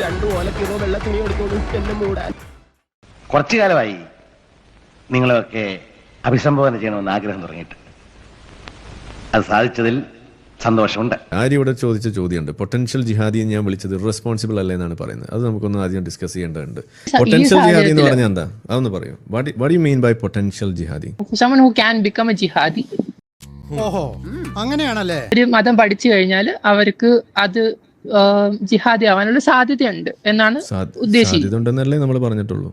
രണ്ടു ഓലക്കിലോ വെള്ള തുണി എടുത്തോളൂ എന്നെ മൂടാൻ. കുറച്ചു കാലമായി നിങ്ങളൊക്കെ അഭിസംബോധന ചെയ്യണമെന്ന് ആഗ്രഹം തുടങ്ങിയിട്ട്. അത് സാധിച്ചതിൽ സന്തോഷമുണ്ട്. ആര്യ ഇവിടെ ചോദിച്ച ചോദ്യമുണ്ട്, പൊട്ടൻഷ്യൽ ജിഹാദി ഞാൻ വിളിച്ചത് ഇറസ്പോൺസിബിൾ അല്ലേ എന്നാണ് പറയുന്നത്. അത് നമുക്കൊന്ന് ആദ്യം ഡിസ്കസ് ചെയ്യേണ്ടതുണ്ട്. പൊട്ടൻഷ്യൽ ജിഹാദി എന്ന് പറഞ്ഞാൽ എന്താ, അതൊന്ന് പറയൂ. What you mean by potential jihadi? someone who can become a jihadi. ഓഹോ, അങ്ങനെയാണല്ലേ. ഒരു മതം പഠിച്ചു കഴിഞ്ഞാൽ അവർക്ക് അത് ജിഹാദി ആവാനുള്ള സാധ്യതയുണ്ട് എന്നാണ് ഉദ്ദേശിച്ചത്. സാധ്യത ഉണ്ടെന്നല്ലേ നമ്മൾ പറഞ്ഞിട്ടുള്ളൂ.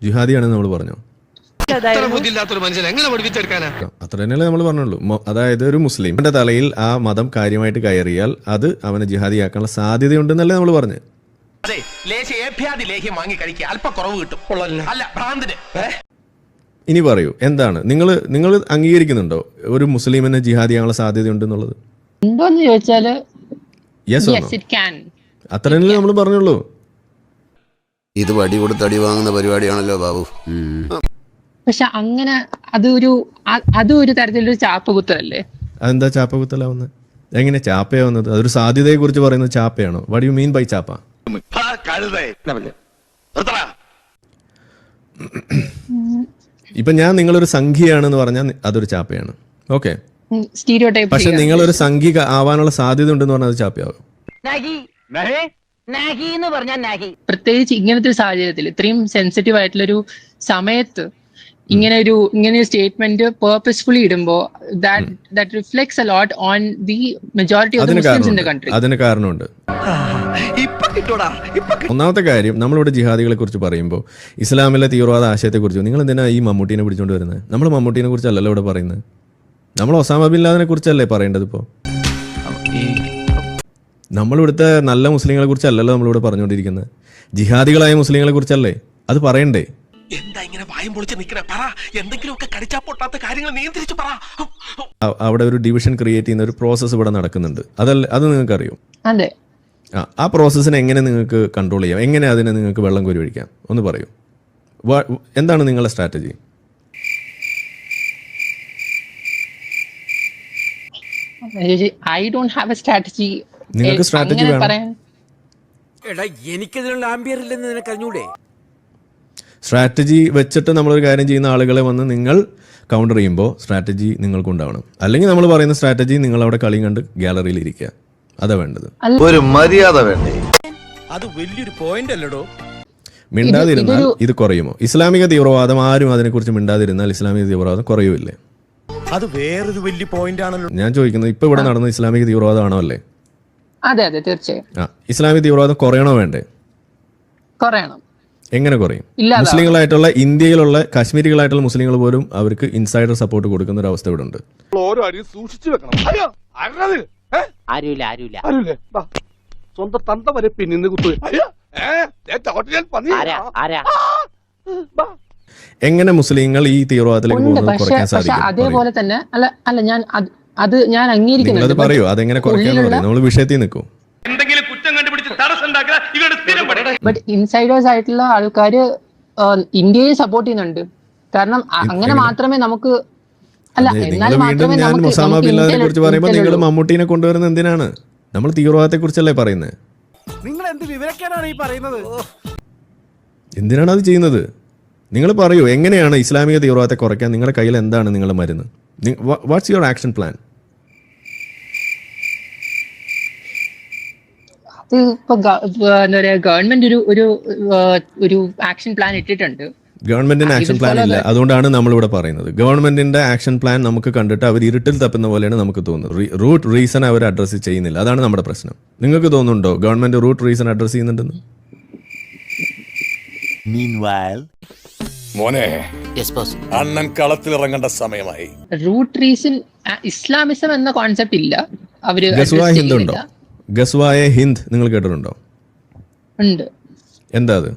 ജിഹാദിയാണെന്ന് നമ്മൾ പറഞ്ഞു. അത്ര തന്നെയല്ലേ നമ്മൾ പറഞ്ഞുള്ളൂ. അതായത് ഒരു മുസ്ലിമിന്റെ തലയിൽ ആ മതം കാര്യമായിട്ട് കയറിയാൽ അത് അവനെ ജിഹാദിയാക്കാനുള്ള സാധ്യതയുണ്ടെന്നല്ലേ നമ്മൾ പറഞ്ഞു. ഇനി പറയൂ, എന്താണ് നിങ്ങൾ അംഗീകരിക്കുന്നുണ്ടോ ഒരു മുസ്ലിമിന് ജിഹാദിയാകാനുള്ള സാധ്യതയുണ്ടെന്നുള്ളത്? ഉണ്ടോന്ന് ചോദിച്ചാല് അത്ര തന്നെയല്ലേ നമ്മൾ പറഞ്ഞുള്ളൂ. ഇത് വടി കൊടുത്ത് അടി വാങ്ങുന്ന പരിപാടിയാണല്ലോ ബാബു. പക്ഷെ അങ്ങനെ അതും ഒരു തരത്തിലൊരു ചാപ്പകുത്തലല്ലേ? അതെന്താ ചാപ്പകുത്തലാവുന്നത്? എങ്ങനെ ചാപ്പയാവുന്നത്? അതൊരു സാധ്യതയെ കുറിച്ച് പറയുന്നത് ചാപ്പയാണോ? വാട്ട് യു മീൻ ബൈ ചാപ്പ? ഇപ്പൊ ഞാൻ നിങ്ങളൊരു സംഖ്യയാണെന്ന് പറഞ്ഞാൽ അതൊരു ചാപ്പയാണ്. ഓക്കെ, പക്ഷെ നിങ്ങളൊരു സംഖ്യ ആവാനുള്ള സാധ്യത ഉണ്ടെന്ന് പറഞ്ഞാൽ അത് ചാപ്പയാവും. പ്രത്യേകിച്ച് ഇങ്ങനത്തെ ഒരു സാഹചര്യത്തിൽ, ഇത്രയും സെൻസിറ്റീവ് ആയിട്ടുള്ളൊരു സമയത്ത് ഇങ്ങനെ സ്റ്റേറ്റ്മെന്റ് പേർപ്പസ്ഫുള്ളി ഇടുമ്പോ that reflects a lot on the majority of the Muslims in the country. അതിന് കാരണമുണ്ട്. ഒന്നാമത്തെ കാര്യം, നമ്മളിവിടെ ജിഹാദികളെ കുറിച്ച് പറയുമ്പോൾ ഇസ്ലാമിലെ തീവ്രവാദ ആശയത്തെ കുറിച്ച് നിങ്ങൾ എന്തിനാ ഈ മമ്മൂട്ടിനെ പിടിച്ചോണ്ട് വരുന്നത്? നമ്മൾ മമ്മൂട്ടിനെ കുറിച്ചല്ലല്ലോ ഇവിടെ പറയുന്നത്. നമ്മൾ ഒസാമ ബിൻ ലാദനെ കുറിച്ചല്ലേ പറയേണ്ടത്? ഇപ്പോൾ നമ്മളിവിടുത്തെ നല്ല മുസ്ലിങ്ങളെ കുറിച്ചല്ലല്ലോ നമ്മളിവിടെ പറഞ്ഞുകൊണ്ടിരിക്കുന്നത്. ജിഹാദികളായ മുസ്ലിങ്ങളെ കുറിച്ചല്ലേ അത് പറയണ്ടേ? എന്താ ഇങ്ങനെ വായും പൊളിച്ച് നിൽക്കണേ? പറ, എന്തെങ്കിലുമൊക്കെ കടിച്ചാ പൊട്ടാത്ത കാര്യങ്ങൾ നിയന്ത്രിച്ച് പറ. അവിടെ ഒരു ഡിവിഷൻ ക്രിയേറ്റ് ചെയ്യുന്ന ഒരു പ്രോസസ്സ് ഇവിടെ നടക്കുന്നുണ്ട്. അത് നിങ്ങൾക്ക് അറിയോ? അതെ. ആ പ്രോസസ്സിനെ എങ്ങനെ നിങ്ങൾക്ക് കൺട്രോൾ ചെയ്യാം? എങ്ങനെ അതിനെ നിങ്ങൾക്ക് വെള്ളം കോരി ഒഴിക്കാം? ഒന്ന് പറയൂ. എന്താണ് നിങ്ങളുടെ strategy? I don't have a strategy. നിങ്ങൾക്ക് സ്ട്രാറ്റജി വേണം. എനിക്കതിനുള്ള ആംബിയർ ഇല്ലെന്ന് നിനക്ക് അറിഞ്ഞൂടെ? സ്ട്രാറ്റജി വെച്ചിട്ട് നമ്മളൊരു കാര്യം ചെയ്യുന്ന ആളുകളെ വന്ന് നിങ്ങൾ കൗണ്ടർ ചെയ്യുമ്പോൾ സ്ട്രാറ്റജി നിങ്ങൾക്കുണ്ടാവണം. അല്ലെങ്കിൽ നമ്മൾ പറയുന്ന സ്ട്രാറ്റജി നിങ്ങൾ അവിടെ കളിയും കണ്ട് ഗാലറിയിൽ ഇരിക്കുക, അതാ വേണ്ടത്. ഒരു മര്യാദ വേണ്ടേ? അത് വലിയൊരു പോയിന്റ് അല്ലടോ. മിണ്ടാതിരുന്നാൽ ഇത് കുറയുമോ? ഇസ്ലാമിക തീവ്രവാദം, ആരും അതിനെക്കുറിച്ച് മിണ്ടാതിരുന്നാൽ ഇസ്ലാമിക തീവ്രവാദം കുറയുമില്ലേ? അത് വേറൊരു വലിയ പോയിന്റ് ആണല്ലോ. ഞാൻ ചോദിക്കുന്നത്, ഇപ്പൊ ഇവിടെ നടന്ന ഇസ്ലാമിക തീവ്രവാദമാണോ അല്ലേ? അതെ അതെ, തീർച്ചയായും. ഇസ്ലാമിക തീവ്രവാദം കുറയണോ വേണ്ടേ? കുറയണം. എങ്ങനെ കുറയും? മുസ്ലിങ്ങളായിട്ടുള്ള ഇന്ത്യയിലുള്ള കാശ്മീരികളായിട്ടുള്ള മുസ്ലിങ്ങൾ പോലും അവർക്ക് ഇൻസൈഡർ സപ്പോർട്ട് കൊടുക്കുന്ന ഒരു അവസ്ഥ ഇവിടെ ഉണ്ട്. സ്വന്തം തന്ത വരെ പിന്നിന്ന് കുത്തു. എങ്ങനെ മുസ്ലിങ്ങൾ ഈ തീവ്രവാദത്തിലേക്ക് പോകുന്നത് കുറയ്ക്കാൻ സാധിക്കും? അതേപോലെ തന്നെ അല്ല ഞാൻ ഞാൻ അംഗീകരിക്കുന്നത്. പറയൂ, അതെങ്ങനെ കുറയ്ക്കാന്ന് പറയും. നമ്മൾ വിഷയത്തിൽ നിൽക്കും. ബട്ട് ഇൻസൈഡേഴ്സ് ആയിട്ടുള്ള ആൾക്കാര് ഇന്ത്യയെ സപ്പോർട്ട് ചെയ്യുന്നുണ്ട്. കാരണം അങ്ങനെ മാത്രമേ നമുക്ക് ഞാൻ ഒസാമ ബിൻ ലാദനെ കുറിച്ച് പറയുമ്പോൾ നിങ്ങൾ മമ്മൂട്ടിനെ കൊണ്ടുവരുന്നത് എന്തിനാണ്? നമ്മൾ തീവ്രവാദത്തെ കുറിച്ചല്ലേ പറയുന്നത്. നിങ്ങൾ എന്ത് വിവരക്കാനാണ് ഈ പറയുന്നത്? എന്തിനാണ് അത് ചെയ്യുന്നത്? നിങ്ങൾ പറയൂ, എങ്ങനെയാണ് ഇസ്ലാമിക തീവ്രവാദത്തെ കുറയ്ക്കാൻ നിങ്ങളുടെ കയ്യിൽ എന്താണ് നിങ്ങളുടെ മരുന്ന്? What's your action plan? Government ഒരു ആക്ഷൻ പ്ലാൻ ഇട്ടിട്ടുണ്ട്. ഗവൺമെന്റിന് ആക്ഷൻ പ്ലാൻ ഇല്ല, അതുകൊണ്ടാണ് നമ്മളിവിടെ പറയുന്നത്. ഗവൺമെന്റിന്റെ ആക്ഷൻ പ്ലാൻ നമുക്ക് കണ്ടിട്ട് അവർ ഇരുട്ടിൽ തപ്പുന്ന പോലെയാണ് നമുക്ക് തോന്നുന്നത്. റൂട്ട് റീസൺ അവർ അഡ്രസ് ചെയ്യുന്നില്ല, അതാണ് നമ്മുടെ പ്രശ്നം. നിങ്ങൾക്ക് തോന്നുന്നുണ്ടോ ഗവൺമെന്റ് റൂട്ട് റീസൺ അഡ്രസ് ചെയ്യുന്നുണ്ടെന്ന്? മോനെ, അണ്ണൻ കളത്തിലിറങ്ങേണ്ട സമയമായി. റൂട്ട് റീസൺ ഇസ്ലാമിസം എന്ന കോൺസെപ്റ്റ് ഇല്ല. അവര് ഗസ്വാ ഹിന്ദ് ഉണ്ടോ? ഗസ്വായെ ഹിന്ദ് നിങ്ങൾ കേട്ടിട്ടുണ്ടോ? ഉണ്ട്. എന്താ അത്?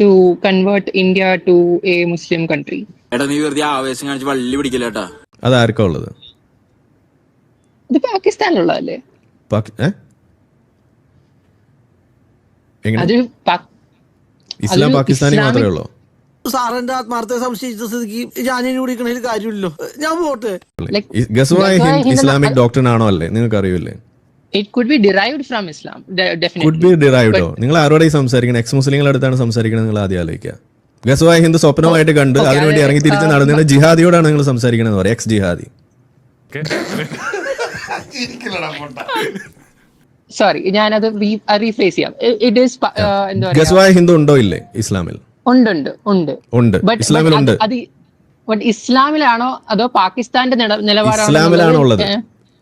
To convert India to a Muslim country. നീ വെറുതെ ആവേശം കാണിച്ച് വള്ളി പിടിക്കില്ലേട്ടാ. അത് ആർക്കാ ഉള്ളത്? ഇത് പാകിസ്ഥാനിലുള്ളതല്ലേ? ഇസ്ലാം പാകിസ്ഥാനി മാത്രമേ ഉള്ളൂ? സാറിന്റെ ആത്മാർത്ഥ സംശയിച്ച സ്ഥിതിക്ക് ജാനിന് കുടിക്കണതിൽ കാര്യമില്ലല്ലോ. ഞാൻ പോട്ടെ. ഗസ്വായെ ഹിന്ദ് ഇസ്ലാമിക് ഡോക്ടറിൻ ആണോ അല്ലേ? നിങ്ങൾക്ക് അറിയില്ലേ? It could be derived from Islam, definitely. Could be ഡിറൈവ്ഡോ? നിങ്ങൾ ആരോടെ സംസാരിക്കണം? എക്സ് മുസ്ലിങ്ങളുടെ അടുത്താണ് സംസാരിക്കുന്നത് നിങ്ങൾ ആദ്യം ആലോചിക്കുക. ഗസ്വായ ഹിന്ദു സ്വപ്നമായിട്ട് കണ്ട് അതിനുവേണ്ടി ഇറങ്ങി തിരിച്ച് നടന്ന ജിഹാദിയോടാണ് നിങ്ങൾ സംസാരിക്കണമെന്ന് പറയാം. എക്സ് ജിഹാദി. സോറി, ഞാനത് റീഫ്രേസ് ചെയ്യാം. ഇറ്റ് ഈസ് എന്താ പറയുക, ഗസ്വായ ഹിന്ദു ഉണ്ടോ ഇല്ലേ ഇസ്ലാമിൽ? ഉണ്ട്. ഇസ്ലാമിലുണ്ട്. അത് ഇസ്ലാമിലാണോ അതോ പാകിസ്ഥാന്റെ നിലവാരമാണോ? ഇസ്ലാമിലാണോ ഉള്ളത്?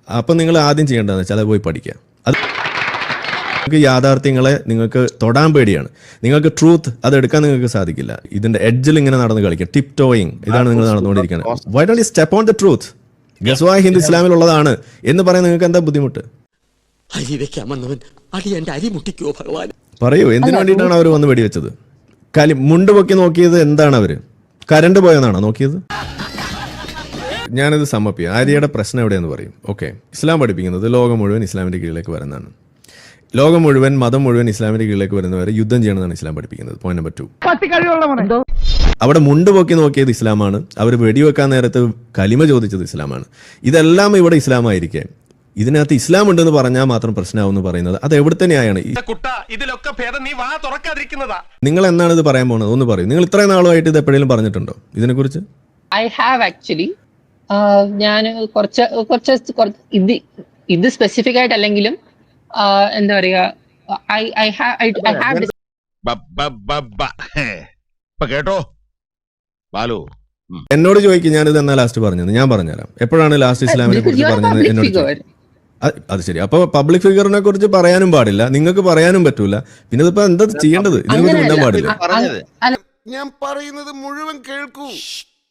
അപ്പൊ നിങ്ങൾ ആദ്യം ചെയ്യേണ്ടതെന്ന് വെച്ചാൽ അത് പോയി പഠിക്കുക. അത് നിങ്ങൾക്ക് യാഥാർത്ഥ്യങ്ങളെ നിങ്ങൾക്ക് തൊടാൻ പേടിയാണ്. നിങ്ങൾക്ക് ട്രൂത്ത് അത് എടുക്കാൻ നിങ്ങൾക്ക് സാധിക്കില്ല. ഇതിന്റെ എഡ്ജിൽ ഇങ്ങനെ നടന്ന് കളിക്കുക, ടിപ് ടോയിങ്, ഇതാണ് നിങ്ങൾ നടന്നുകൊണ്ടിരിക്കുന്നത്. Why don't you step on the truth? ഗസ്വായ ഹിന്ദു ഇസ്ലാമിലുള്ളതാണ് എന്ന് പറയാൻ നിങ്ങൾക്ക് എന്താ ബുദ്ധിമുട്ട്? പറയൂ, എന്തിനു വേണ്ടിയിട്ടാണ് അവർ വന്ന് വെടിവെച്ചത്? മുണ്ട് പൊക്കി നോക്കിയത് എന്താണ്? അവര് കരണ്ട് പോയെന്നാണോ നോക്കിയത്? ഞാനിത് സമ്മപ്പ് ചെയ്യാം. ആര്യയുടെ പ്രശ്നം എവിടെയെന്ന് പറയും. ഓക്കെ, ഇസ്ലാം പഠിപ്പിക്കുന്നത് ലോകം മുഴുവൻ ഇസ്ലാമിന്റെ കീഴിലേക്ക് വരുന്നതാണ്. ലോകം മുഴുവൻ, മതം മുഴുവൻ ഇസ്ലാമിന്റെ കീഴിലേക്ക് വരുന്നവരെ യുദ്ധം ചെയ്യണമെന്നാണ് ഇസ്ലാം പഠിപ്പിക്കുന്നത്. Point number 2. അവിടെ മുണ്ട് പൊക്കി നോക്കിയത് ഇസ്ലാമാണ്. അവർ വെടിവെക്കാൻ നേരത്ത് കലിമ ചോദിച്ചത് ഇസ്ലാമാണ്. ഇതെല്ലാം ഇവിടെ ഇസ്ലാമായിരിക്കെ ഇതിനകത്ത് ഇസ്ലാം ഉണ്ടെന്ന് പറഞ്ഞാൽ മാത്രം പ്രശ്നമാവെന്ന് പറയുന്നത് അത് എവിടെ ന്യായമാണ്? ഇതിലൊക്കെ ഭേദം നീ വാ തുറക്കാതിരിക്കുന്നതാ. നിങ്ങൾ എന്താണ് ഇത് പറയാൻ പോകുന്നത്? ഒന്ന് പറയും. നിങ്ങൾ ഇത്രയും നാളുമായിട്ട് ഇത് എപ്പോഴെങ്കിലും പറഞ്ഞിട്ടുണ്ടോ ഇതിനെക്കുറിച്ച്? I have actually. ഞാൻ ഇത് സ്പെസിഫിക് ആയിട്ട് അല്ലെങ്കിലും എന്താ പറയുക, കേട്ടോ ബാലു, എന്നോട് ചോദിക്കും ഞാനിത് എന്നാ ലാസ്റ്റ് പറഞ്ഞത്. ഞാൻ പറഞ്ഞുതരാം എപ്പോഴാണ് ലാസ്റ്റ് ഇസ്ലാമിനെ കുറിച്ച് പറഞ്ഞത് എന്നോട്. അത് ശരി. അപ്പൊ പബ്ലിക് ഫിഗറിനെ കുറിച്ച് പറയാനും പാടില്ല, നിങ്ങൾക്ക് പറയാനും പറ്റൂല. പിന്നെ ഇതിപ്പോ എന്താ ചെയ്യേണ്ടത്? ഇതിനെക്കുറിച്ച് മിണ്ടാൻ പാടില്ല. ഞാൻ പറയുന്നത് മുഴുവൻ കേൾക്കൂ.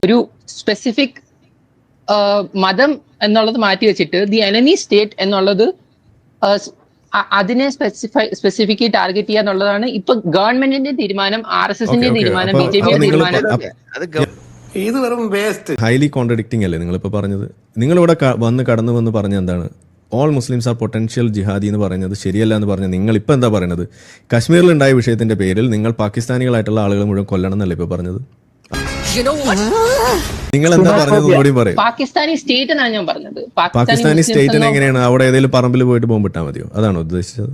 ഒരു സ്പെസിഫിക് മതം എന്നുള്ളത് മാറ്റി വെച്ചിട്ട് ദി എനമി സ്റ്റേറ്റ് എന്നുള്ളത് അതിനെ സ്പെസിഫിക്കലി ടാർഗറ്റ് ചെയ്യുക എന്നുള്ളതാണ് ഇപ്പൊ ഗവൺമെന്റിന്റെ തീരുമാനം, RSSന്റെ തീരുമാനം, BJPയുടെ തീരുമാനം. ഇത് വെറും വേസ്റ്റ്. ഹൈലി കോൺട്രഡിക്റ്റിംഗ് അല്ലേ നിങ്ങളിപ്പോ പറഞ്ഞത്? നിങ്ങളിവിടെ കടന്നു വന്ന് പറഞ്ഞ എന്താണ്? ഓൾ മുസ്ലിംസ് ആർ പൊട്ടൻഷ്യൽ ജിഹാദി എന്ന് പറയുന്നത് ശരിയല്ല എന്ന് പറഞ്ഞ നിങ്ങൾ ഇപ്പൊ എന്താ പറയുന്നത്? കശ്മീരിൽ ഉണ്ടായ വിഷയത്തിന്റെ പേരിൽ നിങ്ങൾ പാകിസ്ഥാനികളായിട്ടുള്ള ആളുകൾ മുഴുവൻ കൊല്ലണം എന്നല്ലേ ഇപ്പൊ പറഞ്ഞത്? നിങ്ങൾ എന്താ പറഞ്ഞത്? കൂടി പറയും. പാകിസ്ഥാനി സ്റ്റേറ്റ് എന്നാണ് ഞാൻ പറഞ്ഞത്. പാകിസ്ഥാനി സ്റ്റേറ്റിന് എങ്ങനെയാണ്? അവിടെ ഏതെങ്കിലും പറമ്പിൽ പോയിട്ട് ബോംബിട്ടാ മതിയോ? അതാണോ ഉദ്ദേശിച്ചത്?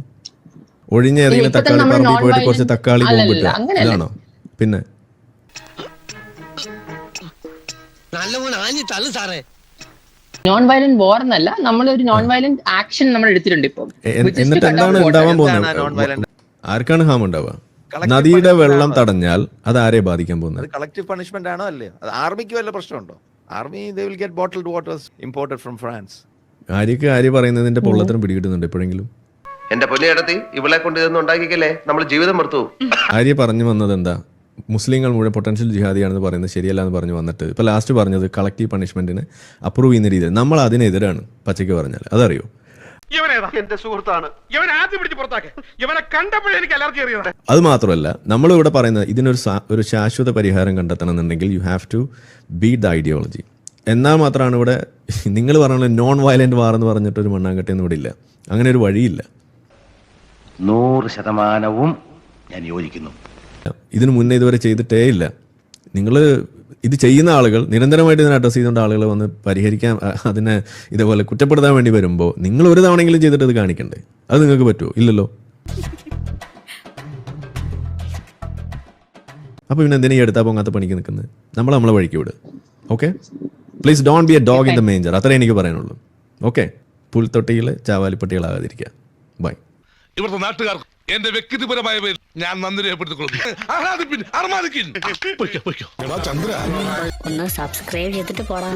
ഒഴിഞ്ഞ ഏതെങ്കിലും തക്കാളി പറമ്പിൽ പോയിട്ട് കുറച്ച് തക്കാളി ബോംബിട്ടാ ഇതാണോ? പിന്നെ നോൺ വയലന്റ് വാർ എന്നല്ല, നമ്മളൊരു നോൺ വയലന്റ് ആക്ഷൻ നമ്മൾ എടുത്തിട്ടുണ്ട് ഇപ്പൊ. എന്നിട്ട് എന്താണ് ഉണ്ടാവാൻ പോകുന്നത്? ആർക്കാണ് ഹാം ഉണ്ടാവുക? നദിയുടെ വെള്ളം തടഞ്ഞാൽ അത് ആരെ ബാധിക്കാൻ പോകുന്നത്? കളക്റ്റീവ് പണിഷ്മെന്റ് ആണോ അല്ലേ? അത് ആർമിക്ക് വല്ല പ്രശ്നമുണ്ടോ? Army they will get bottled waters imported from France. Arya പറയുന്നതിന്റെ പൊള്ളത്തരം പിടികിട്ടുന്നുണ്ട് എപ്പോഴെങ്കിലും? എന്റെ പൊന്നിയടത്തി ഇവളെ കൊണ്ട് ഇതൊന്നും ഉണ്ടാക്കിക്കല്ലേ, നമ്മൾ ജീവിതം മറുത്തു. ആര്യ പറഞ്ഞു വന്നത് എന്താ? മുസ്ലിങ്ങൾ മുഴുവൻ പൊട്ടൻഷ്യൽ ജിഹാദിയാണെന്ന് പറയുന്നത് ശരിയല്ല എന്ന് പറഞ്ഞു വന്നിട്ട് ഇപ്പൊ ലാസ്റ്റ് പറഞ്ഞത് കളക്റ്റീവ് പണിഷ്മെന്റിന് അപ്രൂവ് ചെയ്യുന്ന രീതിയിൽ നമ്മൾ അതിനെതിരാണ്. പച്ചയ്ക്ക് പറഞ്ഞാൽ അതറിയോ? എന്റെ സുഹൃത്താണ് ഇവൻ, ആദ്യം പിടിച്ച് പുറത്താക്കെ. ഇവനെ കണ്ടപ്പോഴേ എനിക്ക് അലർജി അറിയാം. അത് മാത്രമല്ല നമ്മളിവിടെ പറയുന്നത് ഇതിനൊരു ശാശ്വത പരിഹാരം കണ്ടെത്തണം എന്നുണ്ടെങ്കിൽ you have to beat the ideology. എന്നാൽ മാത്രമാണ് ഇവിടെ നിങ്ങൾ പറഞ്ഞ നോൺ വയലന്റ് വാർ എന്ന് പറഞ്ഞിട്ട് ഒരു മണ്ണാങ്കട്ടയൊന്നും ഇവിടെ ഇല്ല. അങ്ങനെ ഒരു വഴിയില്ല. 100% ഞാൻ യോജിക്കുന്നു. ഇതിനു മുന്നേ ഇതുവരെ ചെയ്തിട്ടേ ഇല്ല. നിങ്ങൾ ഇത് ചെയ്യുന്ന ആളുകൾ നിരന്തരമായിട്ട് ഇതിനെ അഡ്രസ് ചെയ്തുകൊണ്ട് ആളുകൾ വന്ന് പരിഹരിക്കാൻ അതിനെ ഇതേപോലെ കുറ്റപ്പെടുത്താൻ വേണ്ടി വരുമ്പോൾ നിങ്ങൾ ഒരു തവണയെങ്കിലും ചെയ്തിട്ട് ഇത് കാണിക്കണ്ടേ? അത് നിങ്ങൾക്ക് പറ്റുമോ? ഇല്ലല്ലോ. അപ്പോൾ പിന്നെ എന്തിനാ ഈ എടുത്താൽ പോകാത്ത പണിക്ക് നിൽക്കുന്നത്? നമ്മളെ വഴിക്ക് വിട്. Okay, please don't be A dog in the manger. അത്രേ എനിക്ക് പറയാനുള്ളൂ. ഓക്കെ, പുൽത്തൊട്ടിയിൽ ചാവാലിപ്പട്ടികളാകാതിരിക്കുക. ബൈ. ഇവിടുത്തെ നാട്ടുകാർക്ക് എന്റെ വ്യക്തിപരമായ പേരിൽ ഞാൻ നന്ദി രേഖപ്പെടുത്തിക്കൊള്ളുന്നു. ഒന്ന് സബ്സ്ക്രൈബ് ചെയ്തിട്ട് പോടാ.